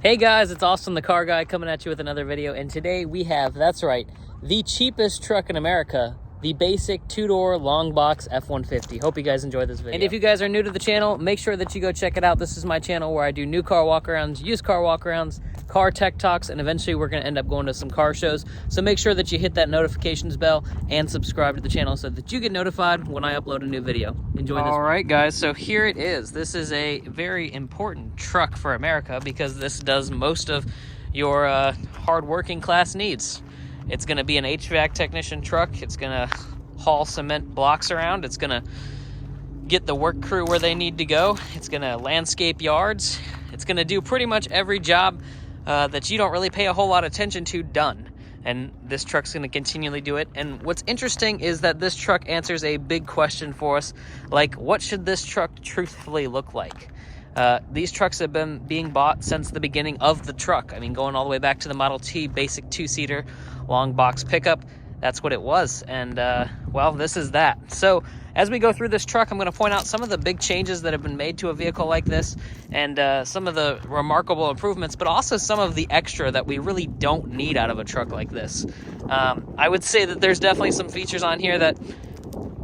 Hey guys, it's Austin the Car Guy coming at you with another video, and today we have, that's right, the cheapest truck in America, the basic two-door long box F-150. Hope you guys enjoy this video. And if you guys are new to the channel, make sure that you go check it out. This is my channel where I do new car walkarounds, used car walkarounds, car tech talks, and eventually we're going to end up going to some car shows. So make sure that you hit that notifications bell and subscribe to the channel so that you get notified when I upload a new video. Enjoy this. All right, guys, so here it is. This is a very important truck for America because this does most of your hard working class needs. It's going to be an HVAC technician truck. It's going to haul cement blocks around. It's going to get the work crew where they need to go. It's going to landscape yards. It's going to do pretty much every job that you don't really pay a whole lot of attention to done. And this truck's going to continually do it. And what's interesting is that this truck answers a big question for us, like, what should this truck truthfully look like? These trucks have been being bought since the beginning of the truck. I mean, going all the way back to the Model T basic two-seater long box pickup. That's what it was. And, well, this is that. So as we go through this truck, I'm going to point out some of the big changes that have been made to a vehicle like this and some of the remarkable improvements, but also some of the extra that we really don't need out of a truck like this. I would say that there's definitely some features on here that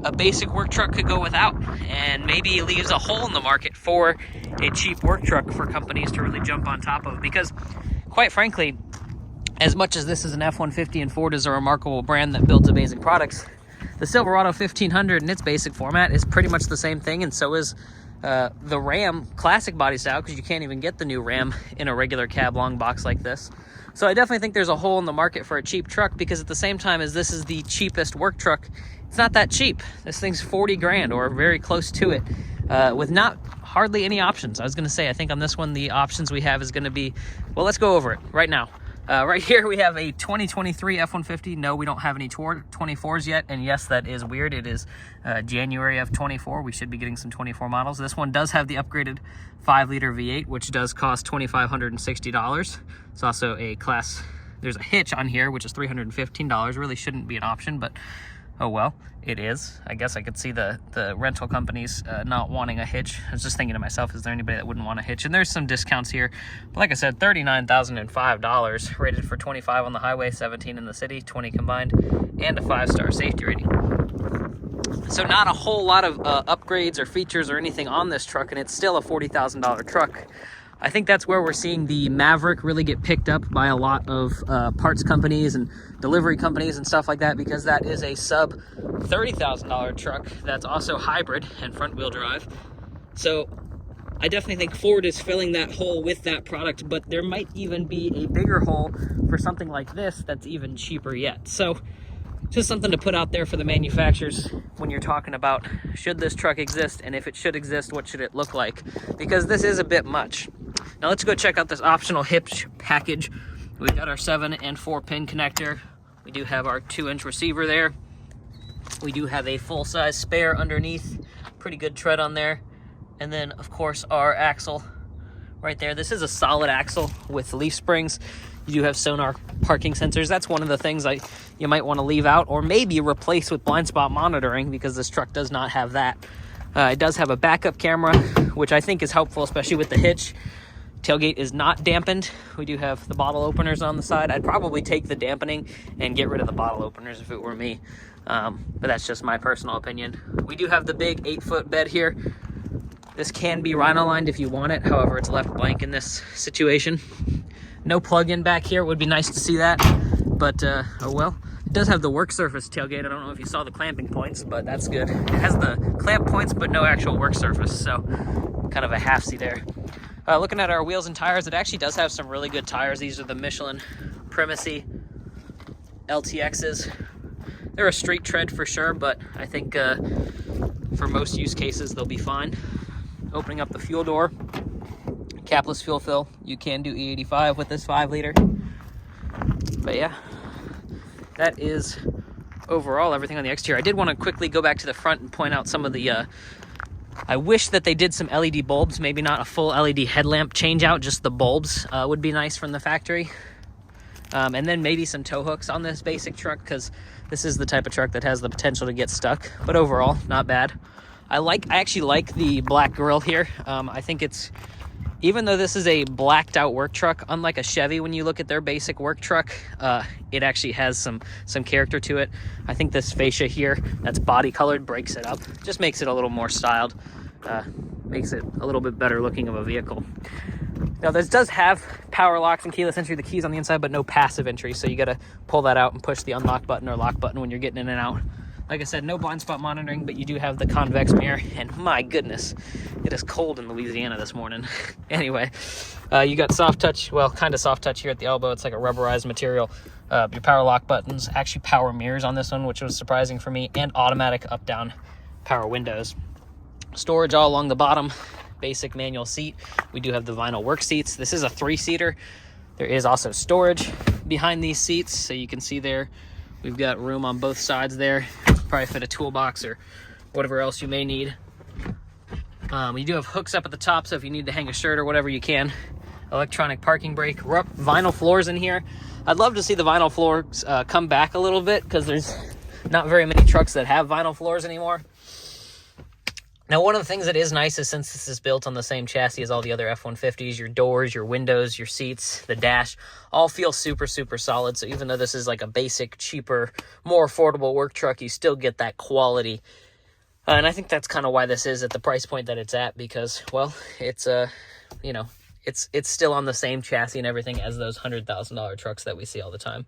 a basic work truck could go without, and maybe leaves a hole in the market for a cheap work truck for companies to really jump on top of. Because, quite frankly, as much as this is an F-150 and Ford is a remarkable brand that builds amazing products, the Silverado 1500 in its basic format is pretty much the same thing, and so is the Ram classic body style, because you can't even get the new Ram in a regular cab long box like this. So I definitely think there's a hole in the market for a cheap truck, because at the same time as this is the cheapest work truck, it's not that cheap. This thing's 40 grand or very close to it, with not hardly any options. I was going to say, I think on this one, the options we have is going to be, well, let's go over it right now. Right here, we have a 2023 F-150. No, we don't have any 24s yet. And yes, that is weird. It is January of 24. We should be getting some 24 models. This one does have the upgraded 5-liter V8, which does cost $2,560. It's also a class, there's a Hitch on here, which is $315. Really shouldn't be an option, but oh well, it is. I guess I could see the rental companies not wanting a Hitch. I was just thinking to myself, is there anybody that wouldn't want a Hitch? And there's some discounts here. But like I said, $39,005, rated for 25 on the highway, 17 in the city, 20 combined, and a 5-star safety rating. So not a whole lot of upgrades or features or anything on this truck, and it's still a $40,000 truck. I think that's where we're seeing the Maverick really get picked up by a lot of parts companies and delivery companies and stuff like that, because that is a sub $30,000 truck that's also hybrid and front wheel drive. So I definitely think Ford is filling that hole with that product, but there might even be a bigger hole for something like this that's even cheaper yet. So just something to put out there for the manufacturers when you're talking about, should this truck exist, and if it should exist, what should it look like? Because this is a bit much. Now let's go check out this optional Hitch package. We've got our 7 and 4 pin connector. We do have our 2-inch receiver there. We do have a full-size spare underneath. Pretty good tread on there. And then, of course, our axle right there. This is a solid axle with leaf springs. You do have sonar parking sensors. That's one of the things you might want to leave out, or maybe replace with blind spot monitoring, because this truck does not have that. It does have a backup camera, which I think is helpful, especially with the Hitch. Tailgate is not dampened. We do have the bottle openers on the side. I'd probably take the dampening and get rid of the bottle openers if it were me. But that's just my personal opinion. We do have the big 8-foot bed here. This can be rhino lined if you want it. However, it's left blank in this situation. No plug-in back here. Would be nice to see that. But, oh well. It does have the work surface tailgate. I don't know if you saw the clamping points, but that's good. It has the clamp points, but no actual work surface. So, kind of a half-see there. Looking at our wheels and tires, it actually does have some really good tires. These are the Michelin Primacy LTXs. They're a street tread for sure, but I think for most use cases, they'll be fine. Opening up the fuel door, capless fuel fill. You can do E85 with this 5-liter. But yeah, that is overall everything on the exterior. I did want to quickly go back to the front and point out some of the I wish that they did some LED bulbs, maybe not a full LED headlamp change out, just the bulbs would be nice from the factory. And then maybe some tow hooks on this basic truck, because this is the type of truck that has the potential to get stuck. But overall, not bad. I actually like the black grille here. I think it's Even though this is a blacked out work truck, unlike a Chevy, when you look at their basic work truck, it actually has some character to it. I think this fascia here that's body colored breaks it up, just makes it a little more styled, makes it a little bit better looking of a vehicle. Now this does have power locks and keyless entry, the keys on the inside, but no passive entry, so you got to pull that out and push the unlock button or lock button when you're getting in and out. Like I said, no blind spot monitoring, but you do have the convex mirror, and my goodness, it is cold in Louisiana this morning. Anyway, you got soft touch, well, kind of soft touch here at the elbow. It's like a rubberized material. Your power lock buttons, actually power mirrors on this one, which was surprising for me, and automatic up-down power windows. Storage all along the bottom, basic manual seat. We do have the vinyl work seats. This is a 3-seater. There is also storage behind these seats, so you can see there we've got room on both sides there. Probably fit a toolbox or whatever else you may need. You do have hooks up at the top, so if you need to hang a shirt or whatever, you can. Electronic parking brake. Vinyl floors in here. I'd love to see the vinyl floors come back a little bit, because there's not very many trucks that have vinyl floors anymore. Now, one of the things that is nice is, since this is built on the same chassis as all the other F-150s, your doors, your windows, your seats, the dash, all feel super, super solid. So even though this is like a basic, cheaper, more affordable work truck, you still get that quality. And I think that's kind of why this is at the price point that it's at, because, well, it's, you know, it's still on the same chassis and everything as those $100,000 trucks that we see all the time.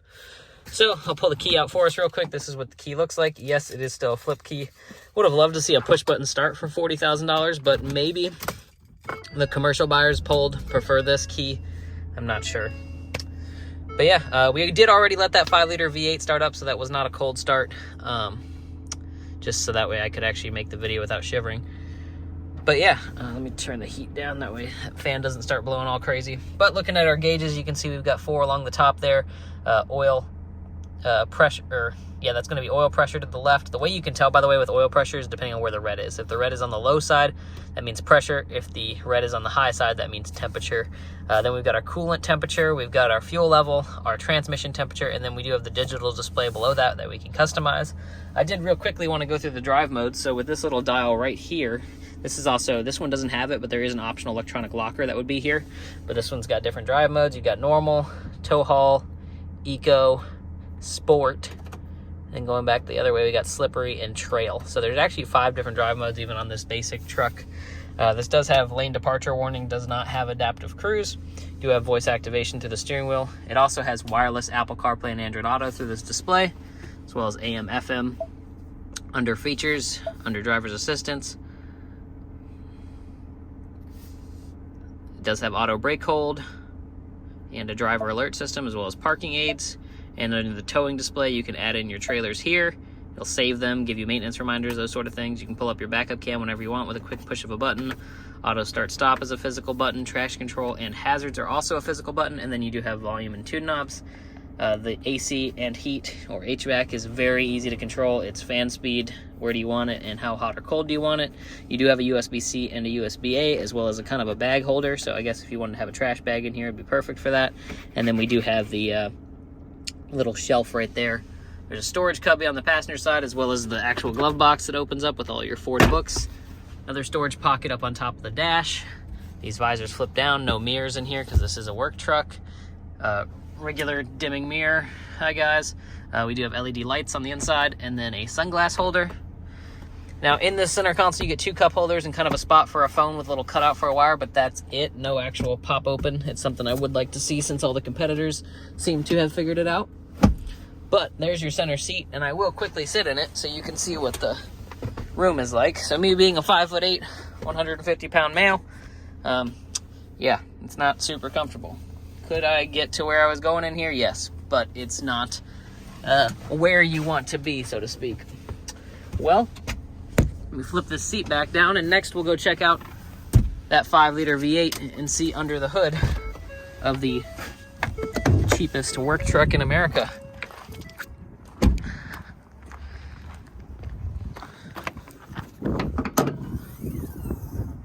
So I'll pull the key out for us real quick. This is what the key looks like. Yes, it is still a flip key. Would have loved to see a push button start for $40,000, but maybe the commercial buyers prefer this key. I'm not sure. But yeah, we did already let that 5-liter V8 start up, so that was not a cold start. Just so that way I could actually make the video without shivering. But yeah, let me turn the heat down, that way that fan doesn't start blowing all crazy. But looking at our gauges, you can see we've got 4 along the top there. Oil pressure, yeah, that's going to be oil pressure to the left. The way you can tell, by the way, with oil pressure is depending on where the red is. If the red is on the low side, that means pressure. If the red is on the high side, that means temperature. Then we've got our coolant temperature, we've got our fuel level, our transmission temperature, and then we do have the digital display below that we can customize. I did real quickly want to go through the drive modes. So with this little dial right here, this one doesn't have it, but there is an optional electronic locker that would be here. But this one's got different drive modes. You've got normal, tow haul, eco, sport, and going back the other way, we got slippery and trail. So there's actually 5 different drive modes even on this basic truck. This does have lane departure warning, does not have adaptive cruise. You do have voice activation through the steering wheel. It also has wireless Apple CarPlay and Android Auto through this display, as well as AM, FM. Under features, under driver's assistance, it does have auto brake hold and a driver alert system, as well as parking aids. And under the towing display, you can add in your trailers here. It'll save them, give you maintenance reminders, those sort of things. You can pull up your backup cam whenever you want with a quick push of a button. Auto start stop is a physical button. Traction control and hazards are also a physical button. And then you do have volume and tune knobs. The AC and heat, or HVAC, is very easy to control. It's fan speed, where do you want it, and how hot or cold do you want it. You do have a USB-C and a USB-A, as well as a kind of a bag holder. So I guess if you wanted to have a trash bag in here, it'd be perfect for that. And then we do have the little shelf right there. There's a storage cubby on the passenger side, as well as the actual glove box that opens up with all your Ford books. Another storage pocket up on top of the dash. These visors flip down. No mirrors in here because this is a work truck. Regular dimming mirror. Hi guys. We do have LED lights on the inside, and then a sunglass holder. Now in this center console, you get 2 cup holders and kind of a spot for a phone with a little cutout for a wire, but that's it. No actual pop open. It's something I would like to see, since all the competitors seem to have figured it out. But there's your center seat, and I will quickly sit in it so you can see what the room is like. So me being a 5'8", 150-pound male, yeah, it's not super comfortable. Could I get to where I was going in here? Yes, but it's not where you want to be, so to speak. Well, let me flip this seat back down, and next we'll go check out that 5-liter V8 and see under the hood of the cheapest work truck in America.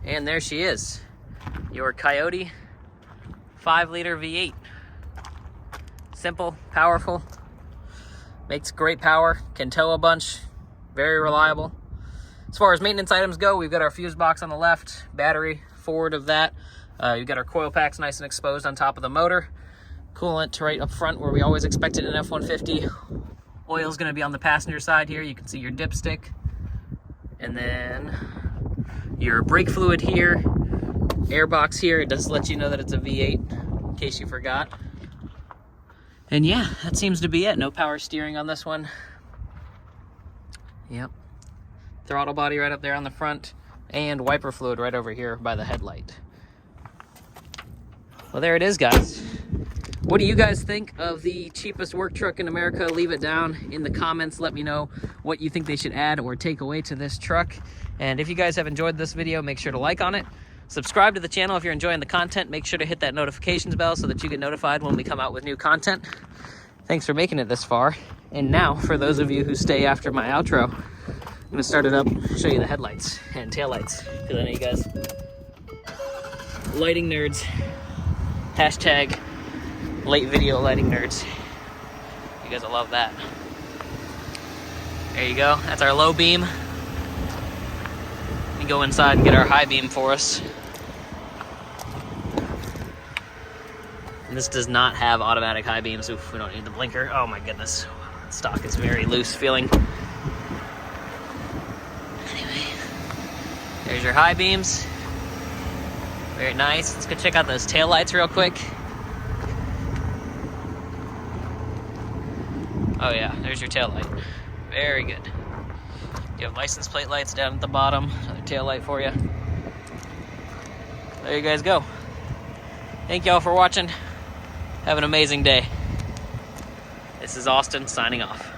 And there she is, your Coyote 5-liter V8. Simple, powerful, makes great power, can tow a bunch, very reliable. As far as maintenance items go, we've got our fuse box on the left, battery forward of that. You've got our coil packs nice and exposed on top of the motor. Coolant right up front where we always expect it in an F-150. Oil's gonna be on the passenger side here. You can see your dipstick. And then your brake fluid here. Air box here. It does let you know that it's a V8 in case you forgot. And yeah, that seems to be it. No power steering on this one. Yep. Throttle body right up there on the front. And wiper fluid right over here by the headlight. Well, there it is, guys. What do you guys think of the cheapest work truck in America? Leave it down in the comments. Let me know what you think they should add or take away to this truck. And if you guys have enjoyed this video, make sure to like on it. Subscribe to the channel if you're enjoying the content. Make sure to hit that notifications bell so that you get notified when we come out with new content. Thanks for making it this far. And now, for those of you who stay after my outro, I'm gonna start it up, show you the headlights and taillights, because I know you guys, lighting nerds, hashtag late video lighting nerds. You guys will love that. There you go, that's our low beam. Let me go inside and get our high beam for us. And this does not have automatic high beams. Oof, we don't need the blinker. Oh my goodness, stock is very loose feeling. There's your high beams. Very nice. Let's go check out those taillights real quick. Oh yeah, there's your taillight. Very good. You have license plate lights down at the bottom. Another taillight for you. There you guys go. Thank y'all for watching. Have an amazing day. This is Austin signing off.